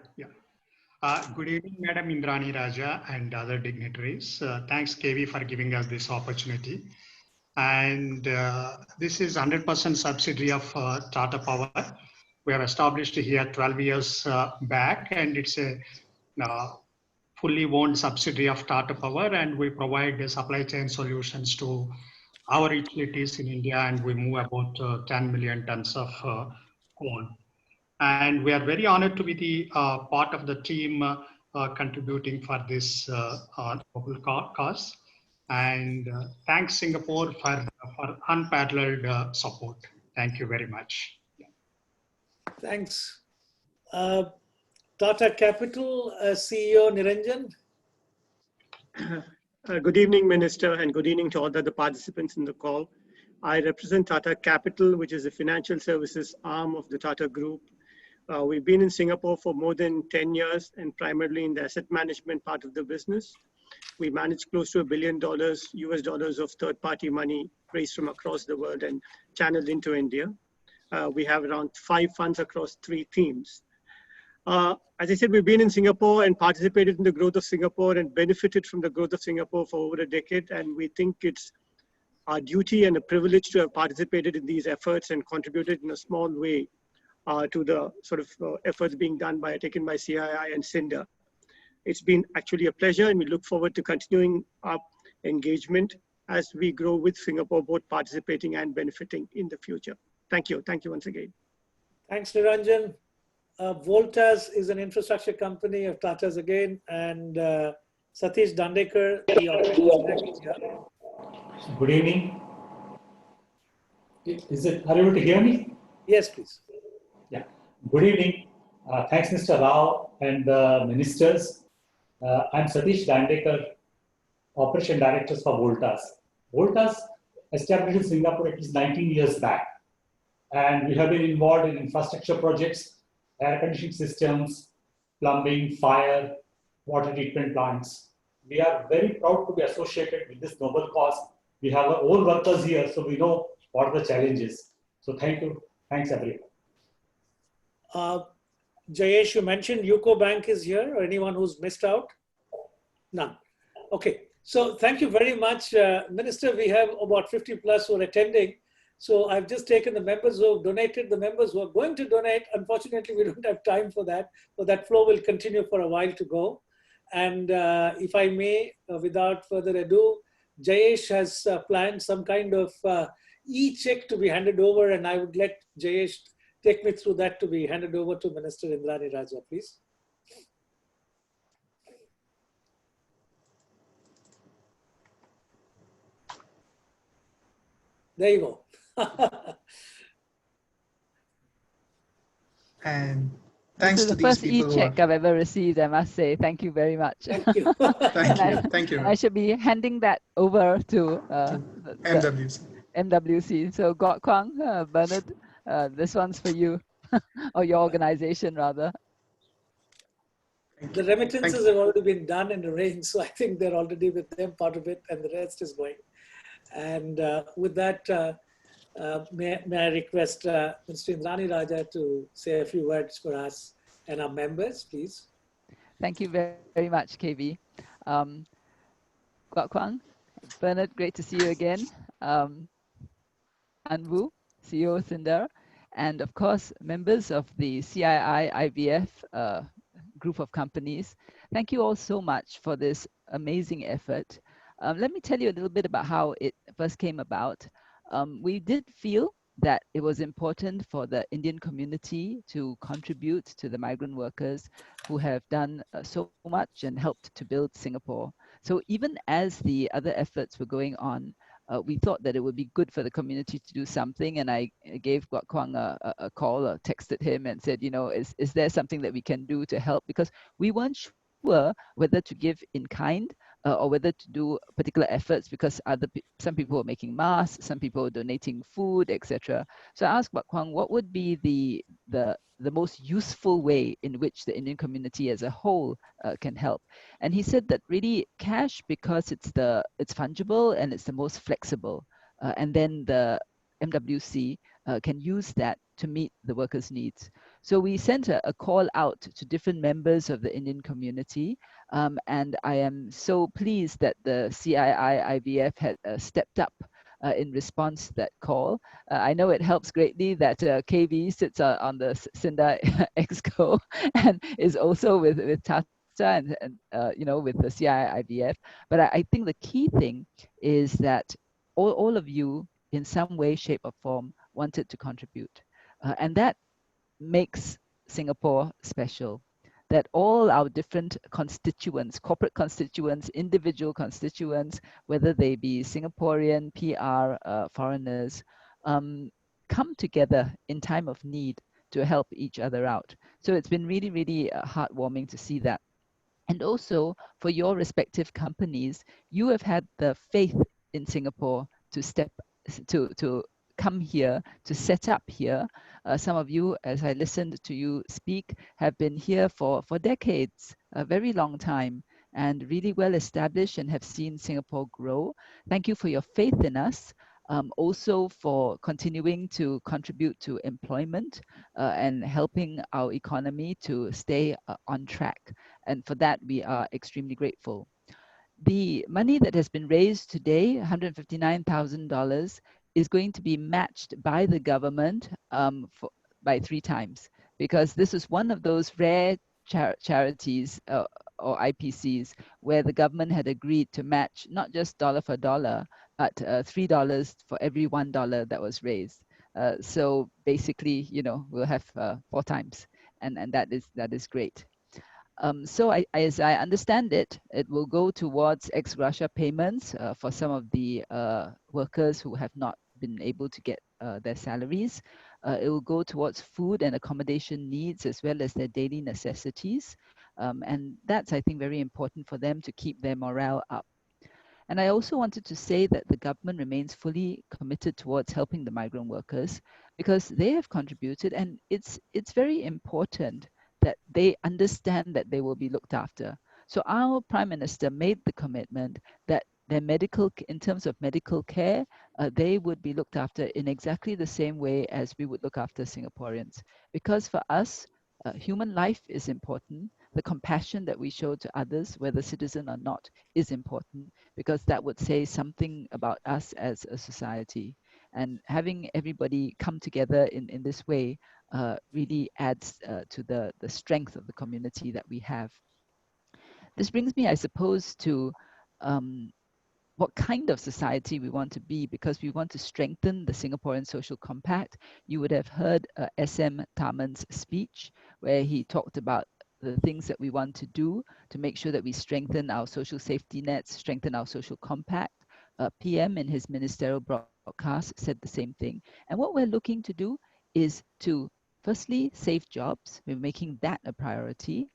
Good evening, Madam Indranee Rajah and other dignitaries. Thanks, KV, for giving us this opportunity. And this is 100% subsidiary of Tata Power. We have established here 12 years back, and it's a fully owned subsidiary of Tata Power, and we provide supply chain solutions to our utilities in India, and we move about 10 million tons of coal. And we are very honored to be the part of the team contributing for this noble cause. And thanks Singapore for unparalleled support. Thank you very much. Thanks. Tata Capital CEO Niranjan. Good evening, Minister, and good evening to all the other participants in the call. I represent Tata Capital, which is the financial services arm of the Tata Group. We've been in Singapore for more than 10 years and primarily in the asset management part of the business. We manage close to $1 billion US dollars of third-party money raised from across the world and channeled into India. We have around 5 funds across 3 themes. As I said, we've been in Singapore and participated in the growth of Singapore and benefited from the growth of Singapore for over a decade. And we think it's our duty and a privilege to have participated in these efforts and contributed in a small way to the sort of efforts being taken by CII and CINDA. It's been actually a pleasure, and we look forward to continuing our engagement as we grow with Singapore, both participating and benefiting in the future. Thank you. Thank you once again. Thanks, Niranjan. Voltas is an infrastructure company of Tata's again, and Satish Dandekar, the operations director. Good evening. Are you able to hear me? Yes, please. Yeah. Good evening. Thanks, Mr. Rao and the ministers. I'm Satish Dandekar, Operation Director for Voltas. Voltas established in Singapore at least 19 years back. And we have been involved in infrastructure projects, air conditioning systems, plumbing, fire, water treatment plants. We are very proud to be associated with this noble cause. We have our own workers here, so we know what are the challenges. So thank you. Thanks, everyone. Jayesh, you mentioned UCO Bank is here, or anyone who's missed out? None. Okay. So thank you very much, Minister. We have about 50 plus who are attending. So I've just taken the members who have donated, the members who are going to donate. Unfortunately, we don't have time for that, but that flow will continue for a while to go. And if I may, without further ado, Jayesh has planned some kind of e-check to be handed over, and I would let Jayesh take me through that to be handed over to Minister Indranee Rajah, please. There you go. And thanks this is to the these first people who e-check are. I've ever received, I must say. Thank you very much. Thank you. Thank you. And I should be handing that over to the MWC. MWC. So Gok Kwang, Bernard, this one's for you, or your organization rather. The remittances have already been done and arranged, so I think they're already with them, part of it, and the rest is going. And with that, may I request Mr. Indranee Rajah to say a few words for us and our members, please. Thank you very, very much, KB. Gok Kwang, Bernard, great to see you again. Anvu, CEO Sindar, and of course, members of the CII IBF group of companies. Thank you all so much for this amazing effort. Let me tell you a little bit about how it first came about. We did feel that it was important for the Indian community to contribute to the migrant workers who have done so much and helped to build Singapore. So even as the other efforts were going on, we thought that it would be good for the community to do something. And I gave Gok Kwang a call, or texted him and said, you know, is there something that we can do to help? Because we weren't sure whether to give in kind or whether to do particular efforts, because some people were making masks, some people were donating food, etc. So I asked Gok Kwang, what would be the most useful way in which the Indian community as a whole can help? And he said that really cash, because it's fungible and it's the most flexible, and then the MWC can use that to meet the workers' needs. So we sent a call out to different members of the Indian community, and I am so pleased that the CII IBF had stepped up in response to that call. I know it helps greatly that KB sits on the Sinda Exco and is also with Tata and you know, with the CII IBF. But I think the key thing is that all of you in some way, shape or form wanted to contribute. And that makes Singapore special. That all our different constituents, corporate constituents, individual constituents, whether they be Singaporean, PR, foreigners, come together in time of need to help each other out. So it's been really, really heartwarming to see that. And also for your respective companies, you have had the faith in Singapore to come here, to set up here. Some of you, as I listened to you speak, have been here for decades, a very long time, and really well established and have seen Singapore grow. Thank you for your faith in us. Also for continuing to contribute to employment and helping our economy to stay on track. And for that, we are extremely grateful. The money that has been raised today, $159,000, is going to be matched by the government by 3 times, because this is one of those rare charities or IPCs where the government had agreed to match not just dollar for dollar, but $3 for every $1 that was raised. So basically, you know, we'll have 4 times, and that is great. So as I understand it, it will go towards ex gratia payments for some of the workers who have not been able to get their salaries. It will go towards food and accommodation needs as well as their daily necessities. And that's, I think, very important for them to keep their morale up. And I also wanted to say that the government remains fully committed towards helping the migrant workers, because they have contributed, and it's very important that they understand that they will be looked after. So our Prime Minister made the commitment that in terms of medical care, they would be looked after in exactly the same way as we would look after Singaporeans. Because for us, human life is important, the compassion that we show to others, whether citizen or not, is important, because that would say something about us as a society. And having everybody come together in this way really adds to the strength of the community that we have. This brings me, I suppose, to what kind of society we want to be, because we want to strengthen the Singaporean Social Compact. You would have heard SM Tharman's speech, where he talked about the things that we want to do to make sure that we strengthen our social safety nets, strengthen our social compact. PM in his ministerial broadcast said the same thing. And what we're looking to do is to firstly save jobs. We're making that a priority.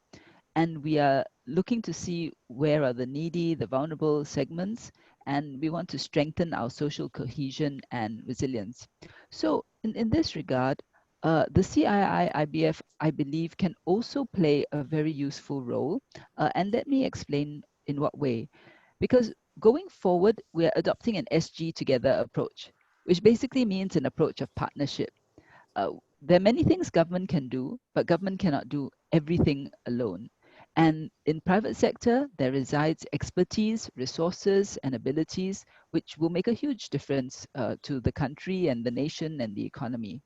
And we are looking to see where are the needy, the vulnerable segments, and we want to strengthen our social cohesion and resilience. So in this regard, the CII IBF, I believe, can also play a very useful role. And let me explain in what way. Because going forward, we are adopting an SG Together approach, which basically means an approach of partnership. There are many things government can do, but government cannot do everything alone. And in private sector, there resides expertise, resources, and abilities, which will make a huge difference to the country and the nation and the economy.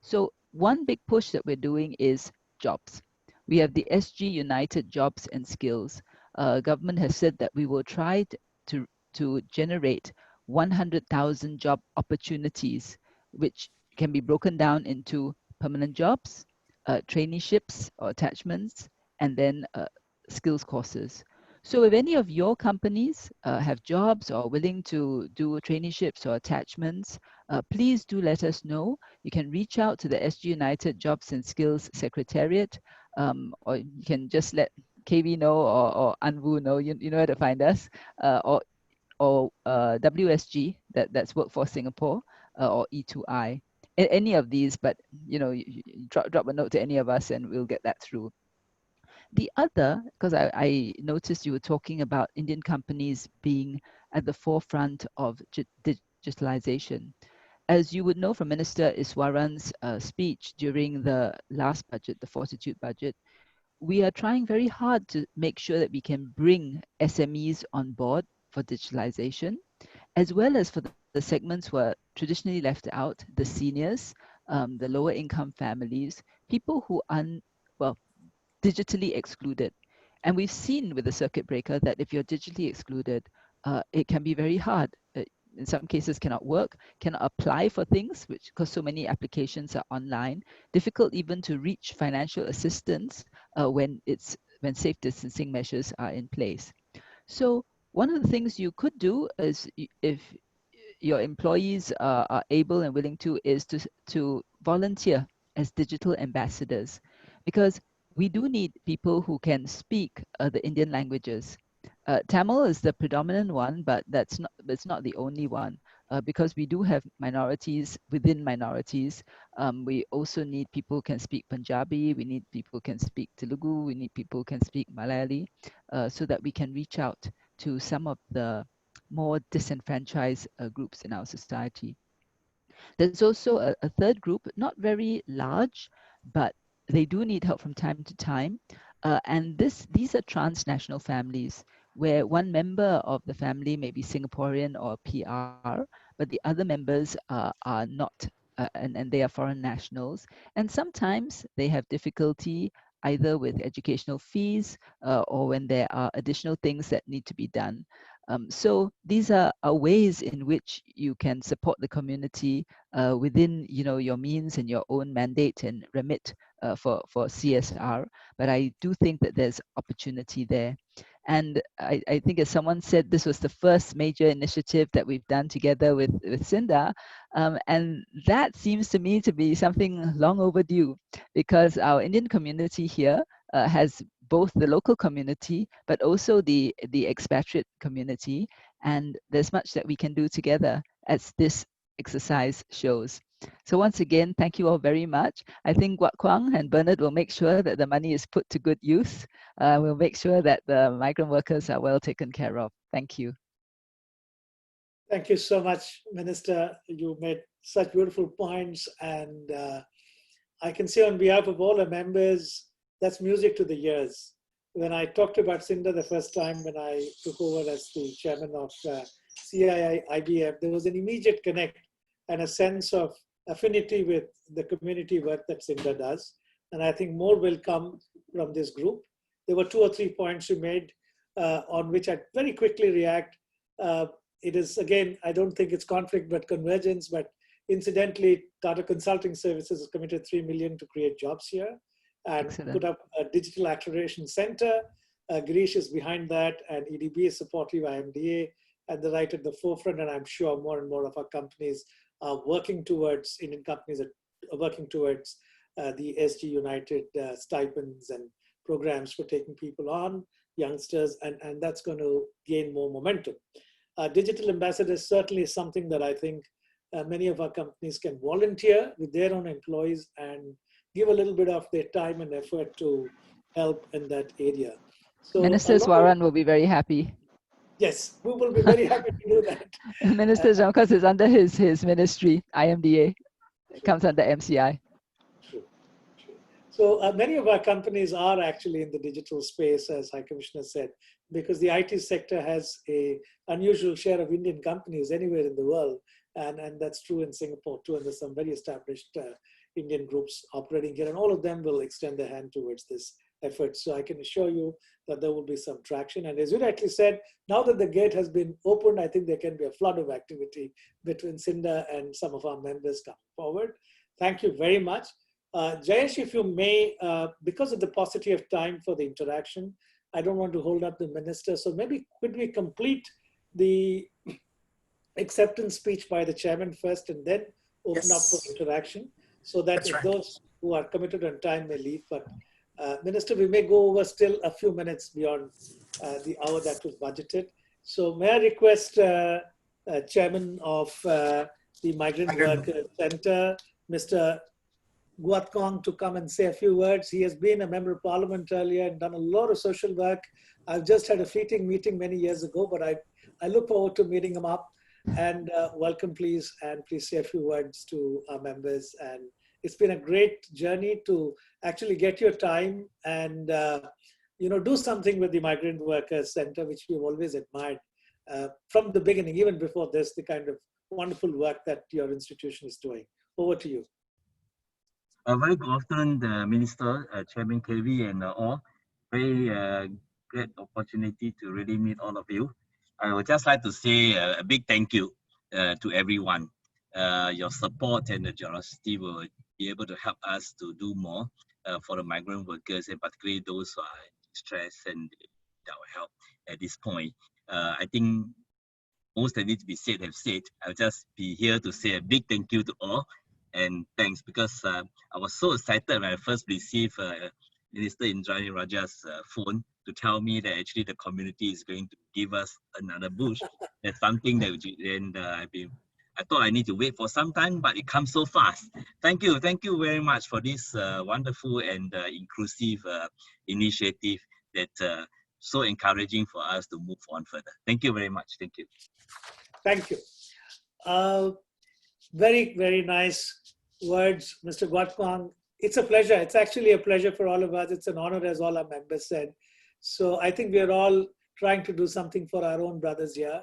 So one big push that we're doing is jobs. We have the SG United Jobs and Skills. Government has said that we will try to generate 100,000 job opportunities, which can be broken down into permanent jobs, traineeships or attachments, and then skills courses. So if any of your companies have jobs or willing to do traineeships or attachments, please do let us know. You can reach out to the SG United Jobs and Skills Secretariat, or you can just let KV know or Anvu know, you know where to find us, or WSG, that's Workforce Singapore, or E2I. Any of these, but you drop a note to any of us and we'll get that through. The other, because I noticed you were talking about Indian companies being at the forefront of digitalization. As you would know from Minister Iswaran's speech during the last budget, the Fortitude budget, we are trying very hard to make sure that we can bring SMEs on board for digitalization, as well as for the segments who are traditionally left out, the seniors, the lower income families, people who are, well, digitally excluded. And we've seen with the circuit breaker that if you're digitally excluded, it can be very hard. In some cases cannot work, cannot apply for things, which because so many applications are online, difficult even to reach financial assistance when safe distancing measures are in place. So one of the things you could do is, if your employees are able and willing to, is to volunteer as digital ambassadors, because we do need people who can speak the Indian languages. Tamil is the predominant one, but it's not the only one, because we do have minorities within minorities. We also need people who can speak Punjabi, we need people who can speak Telugu, we need people who can speak Malayali, so that we can reach out to some of the more disenfranchised groups in our society. There's also a third group, not very large, but they do need help from time to time. And these are transnational families where one member of the family may be Singaporean or PR, but the other members are not, and they are foreign nationals. And sometimes they have difficulty either with educational fees or when there are additional things that need to be done. So these are ways in which you can support the community within your means and your own mandate and remit for CSR. But I do think that there's opportunity there. And I think, as someone said, this was the first major initiative that we've done together with SINDA. And that seems to me to be something long overdue, because our Indian community here has both the local community, but also the expatriate community. And there's much that we can do together, as this exercise shows. So once again, thank you all very much. I think Wak Kwang and Bernard will make sure that the money is put to good use. We'll make sure that the migrant workers are well taken care of. Thank you. Thank you so much, Minister. You made such beautiful points, and I can say on behalf of all the members, that's music to the ears. when I talked about Cinda the first time when I took over as the chairman of CII IBF, there was an immediate connect and a sense of affinity with the community work that Cinda does. And I think more will come from this group. There were 2 or 3 points you made on which I very quickly react. It is, again, I don't think it's conflict, but convergence. But incidentally, Tata Consulting Services has committed 3 million to create jobs here and Excellent. put up a digital acceleration center. Girish is behind that, and EDB is supportive, IMDA, and they're right at the forefront. And I'm sure more and more of our companies are working towards, Indian companies are working towards the SG United stipends and programs for taking people on, youngsters, and that's going to gain more momentum. Digital ambassadors certainly is something that I think many of our companies can volunteer with their own employees and give a little bit of their time and effort to help in that area. So Minister Swaran will be very happy. Yes, we will be very happy to do that. Minister Jamkas is under his ministry, IMDA. It comes under MCI. True. So many of our companies are actually in the digital space, as High Commissioner said, because the IT sector has an unusual share of Indian companies anywhere in the world. And that's true in Singapore too. And there's some very established Indian groups operating here, and all of them will extend their hand towards this effort. So I can assure you that there will be some traction. And as you rightly said, now that the gate has been opened, I think there can be a flood of activity between Cinda and some of our members coming forward. Thank you very much. Jayesh, if you may, because of the paucity of time for the interaction, I don't want to hold up the minister. So maybe could we complete the acceptance speech by the chairman first and then open up for interaction, so that those who are committed on time may leave. But Minister, we may go over still a few minutes beyond the hour that was budgeted. So may I request Chairman of the Migrant Workers Centre, Mr. Guatkong, to come and say a few words. He has been a member of parliament earlier and done a lot of social work. I've just had a fleeting meeting many years ago, but I look forward to meeting him up. And welcome, please, and please say a few words to our members. And it's been a great journey to actually get your time and do something with the Migrant Workers Centre, which we've always admired from the beginning, even before this, the kind of wonderful work that your institution is doing. Over to you. A very good afternoon, Minister, Chairman KV, and all. Very great opportunity to really meet all of you. I would just like to say a big thank you to everyone. Your support and the generosity will be able to help us to do more for the migrant workers, and particularly those who are in stress and need our help at this point. I think most that need to be said have said. I'll just be here to say a big thank you to all, and thanks, because I was so excited when I first received Minister Indranee Rajah's phone to tell me that actually the community is going to give us another boost. That's something that I thought I need to wait for some time, but it comes so fast. Thank you very much for this wonderful and inclusive initiative that so encouraging for us to move on further. Thank you very much. Thank you. Thank you. Very, very nice words, Mr. Guatkwang. It's a pleasure. It's actually a pleasure for all of us. It's an honor, as all our members said. So I think we are all trying to do something for our own brothers here,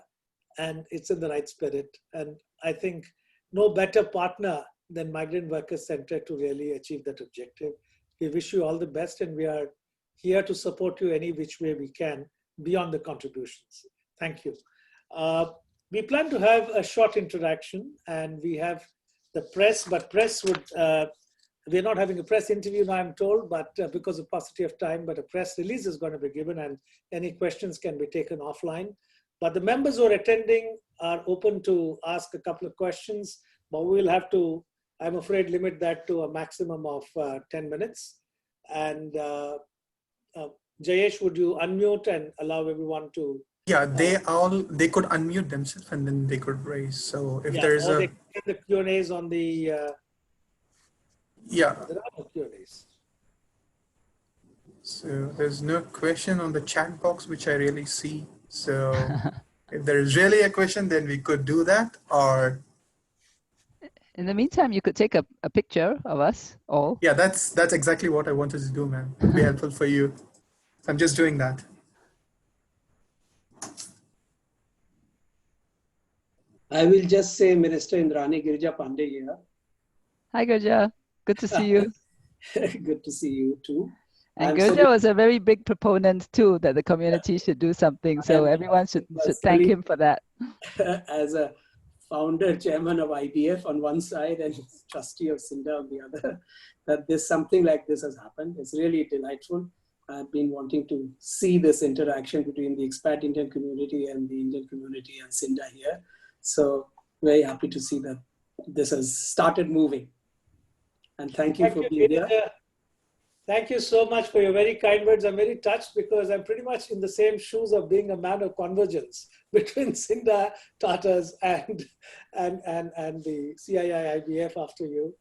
and it's in the right spirit. And I think no better partner than Migrant Workers Centre to really achieve that objective. We wish you all the best, and we are here to support you any which way we can beyond the contributions. Thank you. We plan to have a short interaction, and we have the press, but press would, we're not having a press interview now, I'm told, but because of paucity of time, but a press release is going to be given and any questions can be taken offline. But the members who are attending are open to ask a couple of questions, but we'll have to, I'm afraid, limit that to a maximum of 10 minutes. And Jayesh, would you unmute and allow everyone to? Yeah, they could unmute themselves and then they could raise. So if there is or they can get the Q&As on the yeah. There are no Q&As. So there's no question on the chat box, which I really see. So if there is really a question, then we could do that. Or in the meantime, you could take a picture of us all. Yeah, that's exactly what I wanted to do, man. It'd be helpful for you. I'm just doing that. I will just say Minister Indranee Girija Pandey here. Hi, Girija. Good to see you. Good to see you too. And Girija was a very big proponent too that the community should do something. So everyone should thank him for that. As a founder, chairman of IBF on one side and trustee of CINDA on the other, that this something like this has happened. It's really delightful. I've been wanting to see this interaction between the expat Indian community and the Indian community and CINDA here. So very happy to see that this has started moving. And thank you for being here. Thank you so much for your very kind words. I'm very touched because I'm pretty much in the same shoes of being a man of convergence between CINDA, Tatas, and the CII IBF after you.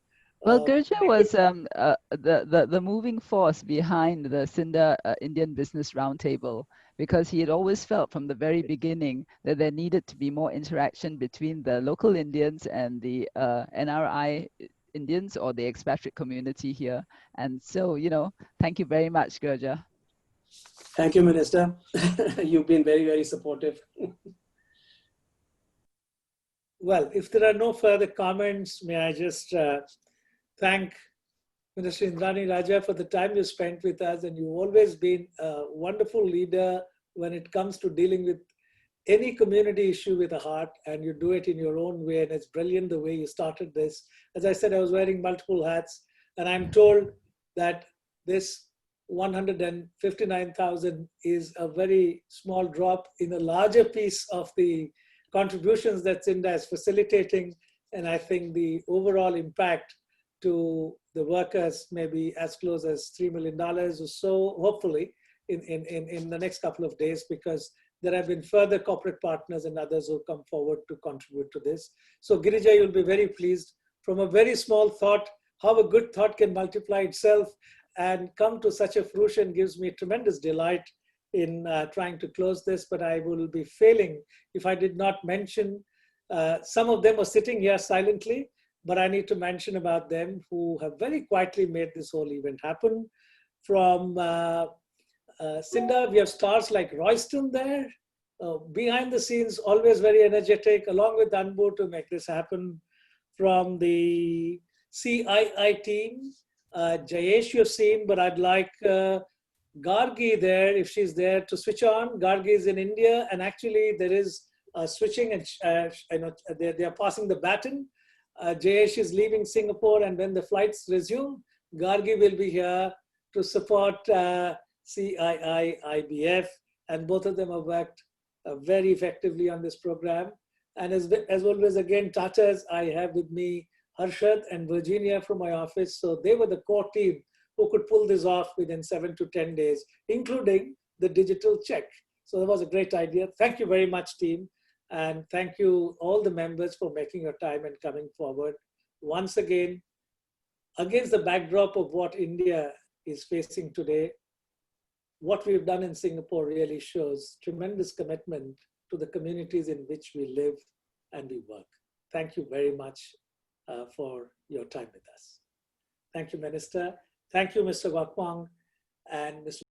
Well, Girija was the moving force behind the CINDA Indian Business Roundtable, because he had always felt from the very beginning that there needed to be more interaction between the local Indians and the NRI Indians or the expatriate community here. And so, you know, thank you very much, Girija. Thank you, Minister. You've been very, very supportive. Well, if there are no further comments, may I just thank Minister Indranee Rajah for the time you spent with us, and you've always been a wonderful leader when it comes to dealing with any community issue with a heart, and you do it in your own way, and it's brilliant the way you started this. As I said, I was wearing multiple hats, and I'm told that this 159,000 is a very small drop in a larger piece of the contributions that CINDA is facilitating, and I think the overall impact to the workers may be as close as $3 million or so, hopefully, in the next couple of days, because there have been further corporate partners and others who come forward to contribute to this. So Girija, you'll be very pleased. From a very small thought, how a good thought can multiply itself and come to such a fruition gives me tremendous delight in trying to close this, but I will be failing if I did not mention, some of them are sitting here silently, but I need to mention about them who have very quietly made this whole event happen. From CINDA, we have stars like Royston there, behind the scenes, always very energetic, along with Anbu to make this happen. From the CII team, Jayesh you've seen, but I'd like Gargi there, if she's there, to switch on. Gargi is in India, and actually there is switching, and they are passing the baton. Jayesh is leaving Singapore, and when the flights resume, Gargi will be here to support CII IBF, and both of them have worked very effectively on this program. And as always, again, Tatas, I have with me Harshad and Virginia from my office. So they were the core team who could pull this off within 7 to 10 days, including the digital check. So that was a great idea. Thank you very much, team. And thank you all the members for making your time and coming forward. Once again, against the backdrop of what India is facing today, what we've done in Singapore really shows tremendous commitment to the communities in which we live and we work. Thank you very much for your time with us. Thank you, Minister. Thank you, Mr. Wakwang and Mr.